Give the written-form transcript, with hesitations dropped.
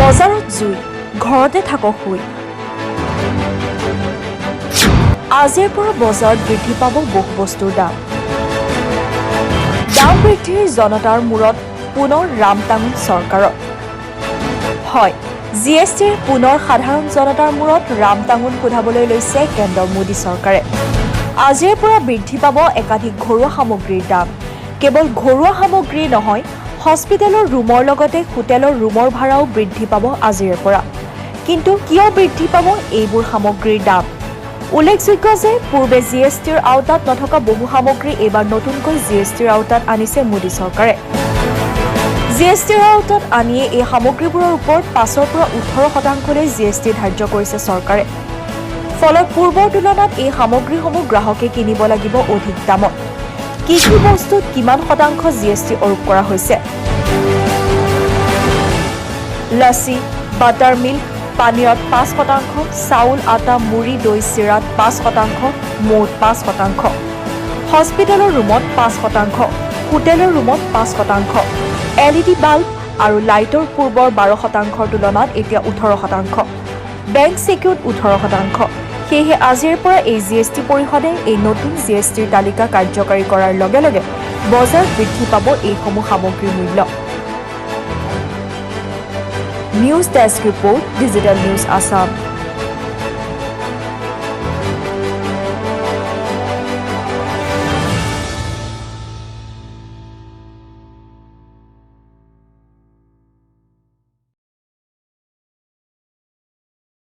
বজাৰত জুই ঘৰতে থাকক শুই আজিৰ পৰা বজাৰত বৃদ্ধি পাব বহু বস্তুৰ দাম বৃদ্ধিৰ জনতাৰ মূৰত পুনৰ ৰামটাঙোন চৰকাৰৰ হয় জিএছটিৰ পুনৰ সাধাৰণ জনতাৰ মূৰত ৰামটাঙোন সোধাবলৈ লৈছে কেন্দ্ৰৰ মোদী চৰকাৰে আজিৰ পৰা বৃদ্ধি পাব একাধিক ঘৰুৱা সামগ্ৰীৰ দাম কেৱল ঘৰুৱা সামগ্ৰী নহয় হস্পিটেলৰ ৰুমৰ লগতে হোটেলৰ ৰুমৰ ভাড়াও বৃদ্ধি পাব আজিৰ পৰা কিন্তু কিয় বৃদ্ধি পাব এইবোৰ সামগ্ৰীৰ দাম উল্লেখযোগ্য যে পূৰ্বে জিএছটিৰ আওতাত নথকা বহু সামগ্ৰী এইবাৰ নতুনকৈ জিএছটিৰ আওতাত আনিছে মোদী চৰকাৰে জিএছটিৰ আওতাত আনিয়ে এই সামগ্ৰীবোৰৰ ওপৰত 5ৰ পৰা 18% জিএছটি ধাৰ্য কৰিছে চৰকাৰে ফলত পূৰ্বৰ তুলনাত এই সামগ্ৰীসমূহ গ্ৰাহকে কিনিব লাগিব অধিক দামত কি কি বস্তুত কিমান শতাংশ জিএছটি আৰোপ কৰা হৈছে লস্সি বাটাৰ মিল্ক পানীৰত 5%, চাউল আটা মুড়ি দৈ চিৰাত 5%, মুঠ 5%, হস্পিটেলৰ ৰুমত 5%, হোটেলৰ ৰুমত 5%, LED বাল্ব আৰু লাইটৰ পূৰ্বৰ 12%ৰ তুলনাত এতিয়া 18%, বেংক চিকিউৰিট 18%। সেয়েহে আজিৰ পৰা এই জিএছটি পৰিষদে এই নতুন জিএছটিৰ তালিকা কাৰ্যকাৰী কৰাৰ লগে লগে বজাৰত বৃদ্ধি পাব এইসমূহ সামগ্ৰীৰ মূল্য news desk report digital news Assam